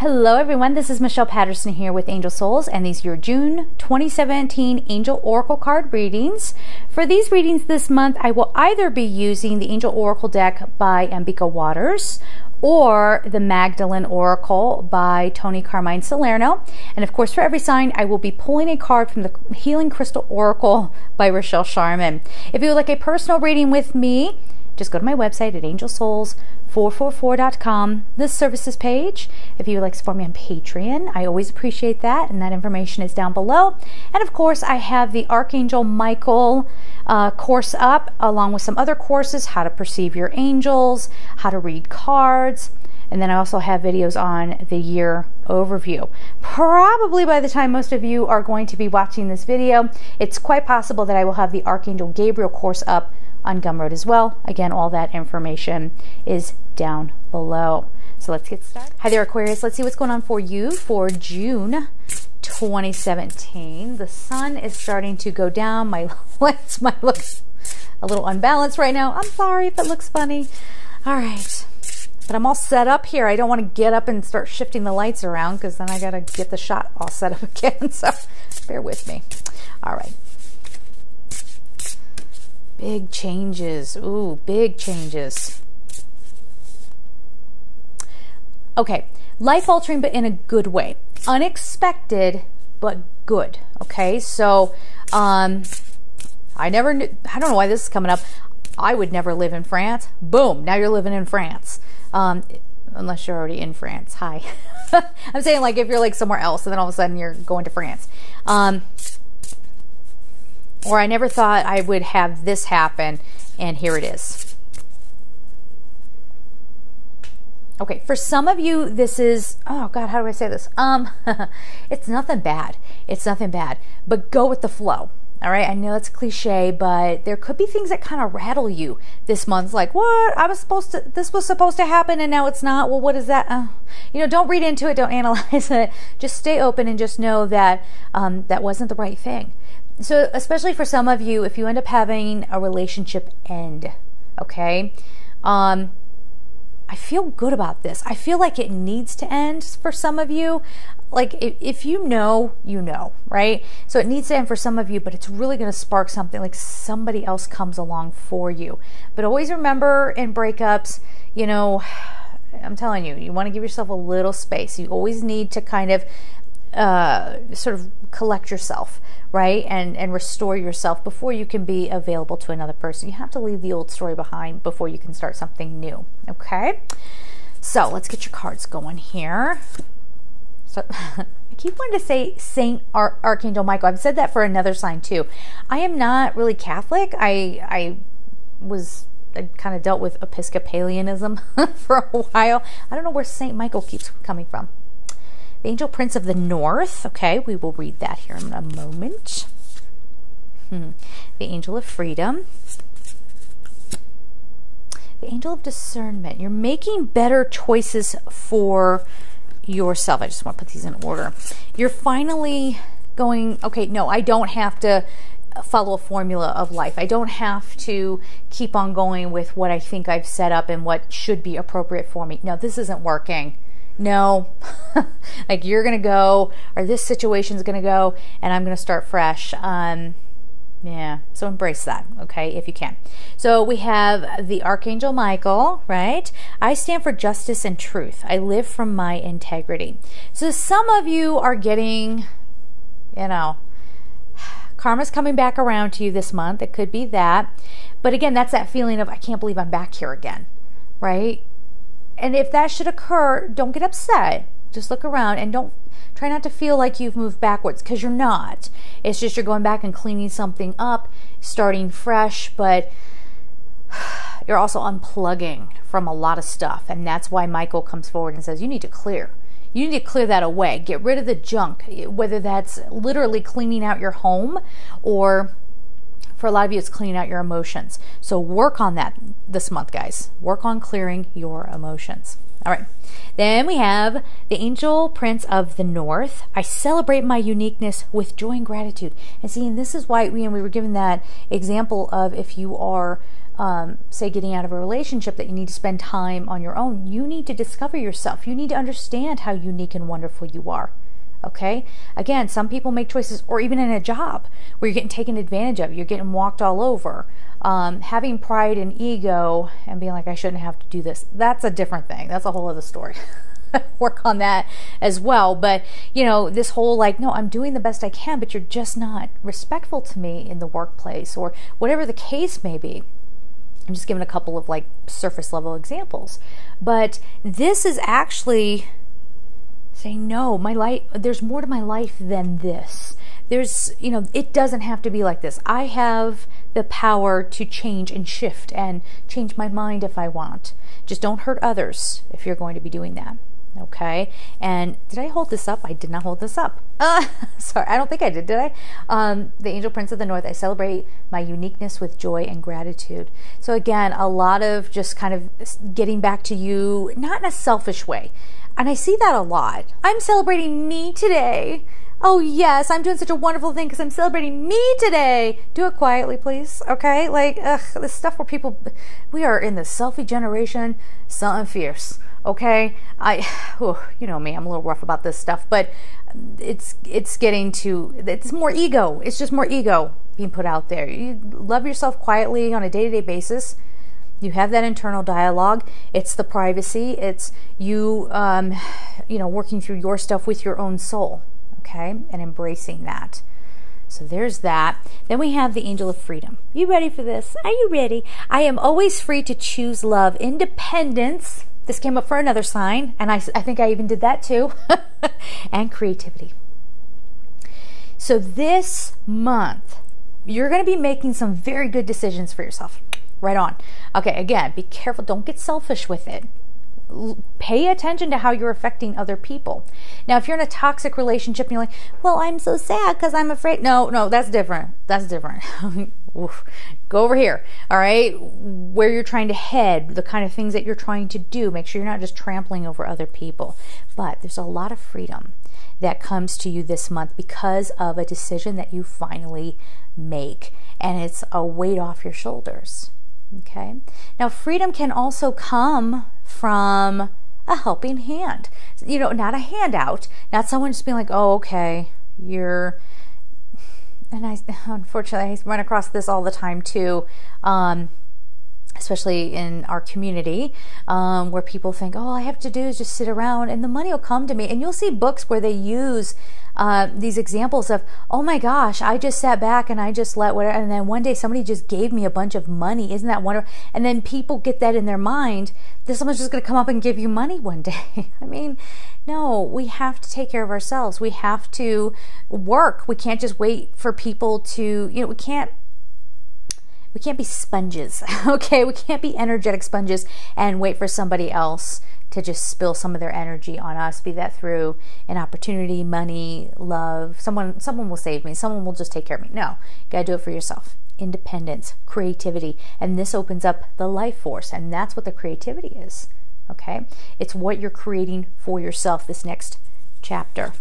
Hello everyone, this is Michelle Patterson here with Angel Souls, and these are your June 2017 Angel Oracle card readings. For these readings this month, I will either be using the Angel Oracle deck by Ambika Waters or the Magdalene Oracle by Tony Carmine Salerno. And of course, for every sign, I will be pulling a card from the Healing Crystal Oracle by Rochelle Sharman. If you would like a personal reading with me, just go to my website at angelsouls444.com, the services page. If you would like to support me on Patreon, I always appreciate that, and that information is down below. And of course, I have the Archangel Michael course up, along with some other courses, how to perceive your angels, how to read cards, and then I also have videos on the year overview. Probably by the time most of you are going to be watching this video, it's quite possible that I will have the Archangel Gabriel course up on Gumroad as well. Again, all that information is down below. So let's get started. Hi there, Aquarius. Let's see what's going on for you for June 2017. The sun is starting to go down. My lights might look a little unbalanced right now. I'm sorry if it looks funny. All right. But I'm all set up here. I don't want to get up and start shifting the lights around because then I got to get the shot all set up again. So bear with me. All right. Big changes. Ooh, big changes. Okay, life-altering, but in a good way. Unexpected, but good. Okay, so I never knew, I don't know why this is coming up. I would never live in France. Boom, now you're living in France. Unless you're already in France. Hi. I'm saying, like, if you're like somewhere else and then all of a sudden you're going to France. Or I never thought I would have this happen, and here it is. Okay, for some of you, this is, oh God, how do I say this? It's nothing bad. It's nothing bad, but go with the flow. All right, I know it's cliche, but there could be things that kind of rattle you this month. Like, what? This was supposed to happen, and now it's not. Well, what is that? You know, don't read into it. Don't analyze it. Just stay open and just know that that wasn't the right thing. So especially for some of you, if you end up having a relationship end, okay, I feel good about this. I feel like it needs to end for some of you. Like, if you know, you know, right? So it needs to end for some of you, but it's really going to spark something, like somebody else comes along for you. But always remember, in breakups, you know, I'm telling you, you want to give yourself a little space. You always need to kind of sort of collect yourself, right, and restore yourself before you can be available to another person. You have to leave the old story behind before you can start something new. Okay, so let's get your cards going here. So I keep wanting to say Saint Archangel Michael. I've said that for another sign too. I am not really Catholic. I kind of dealt with Episcopalianism for a while. I don't know where Saint Michael keeps coming from. The Angel Prince of the North. Okay, we will read that here in a moment. The Angel of Freedom. The Angel of Discernment. You're making better choices for yourself. I just want to put these in order. You're finally going, okay, no, I don't have to follow a formula of life. I don't have to keep on going with what I think I've set up and what should be appropriate for me. No, this isn't working. No, like you're going to go, or this situation is going to go, and I'm going to start fresh. Yeah, so embrace that, okay, if you can. So we have the Archangel Michael, right? I stand for justice and truth. I live from my integrity. So some of you are getting, you know, karma's coming back around to you this month. It could be that. But again, that's that feeling of, I can't believe I'm back here again, right? And if that should occur, don't get upset. Just look around and don't try not to feel like you've moved backwards, because you're not. It's just you're going back and cleaning something up, starting fresh, but you're also unplugging from a lot of stuff. And that's why Michael comes forward and says, you need to clear. You need to clear that away. Get rid of the junk, whether that's literally cleaning out your home, or for a lot of you, it's cleaning out your emotions. So work on that this month, guys. Work on clearing your emotions. All right. Then we have the Angel Prince of the North. I celebrate my uniqueness with joy and gratitude. And see, and this is why we were given that example of if you are say getting out of a relationship, that you need to spend time on your own. You need to discover yourself. You need to understand how unique and wonderful you are. Okay? Again, some people make choices, or even in a job where you're getting taken advantage of, you're getting walked all over. Having pride and ego and being like, I shouldn't have to do this. That's a different thing. That's a whole other story. Work on that as well. But, you know, this whole like, no, I'm doing the best I can, but you're just not respectful to me in the workplace, or whatever the case may be. I'm just giving a couple of like surface level examples. But this is actually saying, no, my life, there's more to my life than this. There's, you know, it doesn't have to be like this. I have the power to change and shift and change my mind if I want. Just don't hurt others if you're going to be doing that. Okay? And did I hold this up? I did not hold this up. Sorry, I don't think I did I? The Angel Prince of the North, I celebrate my uniqueness with joy and gratitude. So again, a lot of just kind of getting back to you, not in a selfish way. And I see that a lot. I'm celebrating me today. Oh yes, I'm doing such a wonderful thing because I'm celebrating me today. Do it quietly, please. Okay? Like, this stuff where people, we are in the selfie generation, something fierce. Okay? You know me, I'm a little rough about this stuff, but it's getting to, it's more ego. It's just more ego being put out there. You love yourself quietly on a day-to-day basis. You have that internal dialogue. It's the privacy. It's you, you know, working through your stuff with your own soul. Okay? And embracing that. So there's that. Then we have the Angel of Freedom. You ready for this? Are you ready? I am always free to choose love. Independence. This came up for another sign, and I think I even did that too. And creativity. So this month, you're going to be making some very good decisions for yourself. Right on. Okay, again, be careful. Don't get selfish with it. Pay attention to how you're affecting other people. Now, if you're in a toxic relationship and you're like, well, I'm so sad because I'm afraid. No, that's different. That's different. Go over here. All right. Where you're trying to head, the kind of things that you're trying to do. Make sure you're not just trampling over other people. But there's a lot of freedom that comes to you this month because of a decision that you finally make. And it's a weight off your shoulders. Okay. Now, freedom can also come from a helping hand. You know, not a handout, not someone just being like, oh, okay, you're, and unfortunately, I run across this all the time too, especially in our community, where people think, all I have to do is just sit around and the money will come to me. And you'll see books where they use these examples of, oh my gosh, I just sat back and I just let whatever, and then one day somebody just gave me a bunch of money. Isn't that wonderful? And then people get that in their mind that someone's just going to come up and give you money one day. I mean, no, we have to take care of ourselves. We have to work. We can't just wait for people to, you know, we can't be sponges, okay? We can't be energetic sponges and wait for somebody else to just spill some of their energy on us, be that through an opportunity, money, love. Someone will save me. Someone will just take care of me. No, you gotta do it for yourself. Independence, creativity, and this opens up the life force, and that's what the creativity is, okay? It's what you're creating for yourself this next chapter.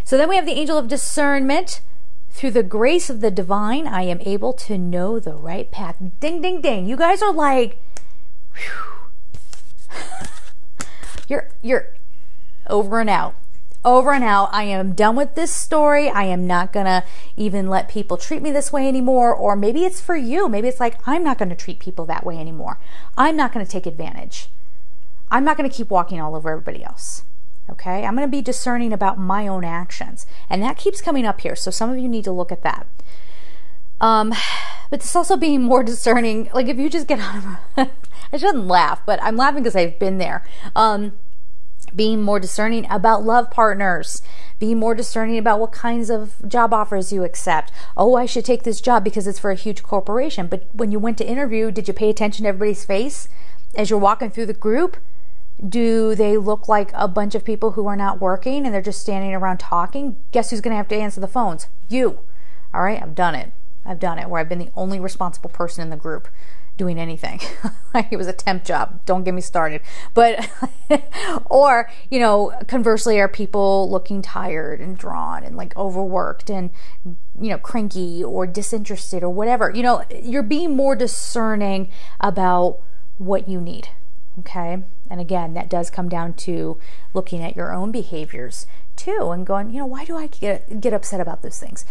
So then we have the Angel of Discernment. Through the grace of the divine, I am able to know the right path. Ding, ding, ding. You guys are like, whew. You're over and out. Over and out. I am done with this story. I am not going to even let people treat me this way anymore. Or maybe it's for you. Maybe it's like, I'm not going to treat people that way anymore. I'm not going to take advantage. I'm not going to keep walking all over everybody else. Okay, I'm going to be discerning about my own actions. And that keeps coming up here. So some of you need to look at that. But it's also being more discerning. Like if you just get out of, I shouldn't laugh, but I'm laughing because I've been there. Being more discerning about love partners. Being more discerning about what kinds of job offers you accept. Oh, I should take this job because it's for a huge corporation. But when you went to interview, did you pay attention to everybody's face as you're walking through the group? Do they look like a bunch of people who are not working and they're just standing around talking? Guess who's going to have to answer the phones? You. All right, I've done it. I've done it where I've been the only responsible person in the group. doing anything. Like it was a temp job. Don't get me started. But, or, you know, conversely, are people looking tired and drawn and like overworked and, you know, cranky or disinterested or whatever? You know, you're being more discerning about what you need. Okay. And again, that does come down to looking at your own behaviors too and going, you know, why do I get upset about those things?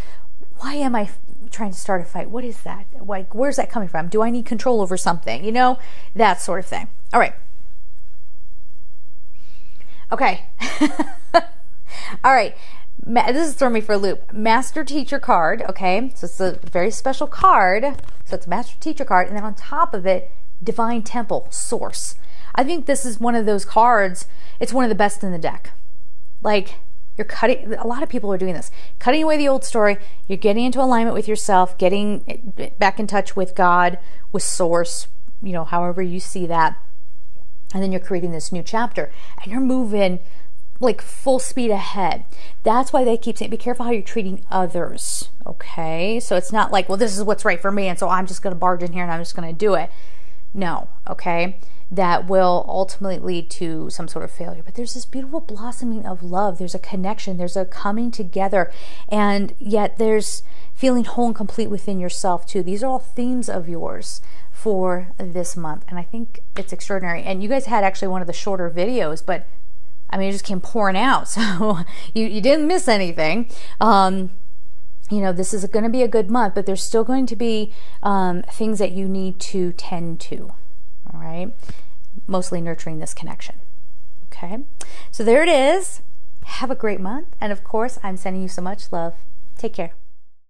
Why am I trying to start a fight? What is that? Like, where's that coming from? Do I need control over something? You know, that sort of thing. All right. Okay. All right. This is throwing me for a loop. Master Teacher card. Okay. So it's a very special card. So it's a Master Teacher card. And then on top of it, Divine Temple, Source. I think this is one of those cards. It's one of the best in the deck. Like, you're cutting, a lot of people are doing this, cutting away the old story. You're getting into alignment with yourself, getting back in touch with God, with Source, you know, however you see that. And then you're creating this new chapter and you're moving like full speed ahead. That's why they keep saying, be careful how you're treating others. Okay. So it's not like, well, this is what's right for me, and so I'm just going to barge in here and I'm just going to do it. No. Okay. That will ultimately lead to some sort of failure. But there's this beautiful blossoming of love. There's a connection. There's a coming together. And yet there's feeling whole and complete within yourself too. These are all themes of yours for this month. And I think it's extraordinary. And you guys had actually one of the shorter videos, but I mean, it just came pouring out. So you didn't miss anything. You know, this is going to be a good month, but there's still going to be things that you need to tend to. All right. Mostly nurturing this connection. Okay. So there it is. Have a great month. And of course, I'm sending you so much love. Take care.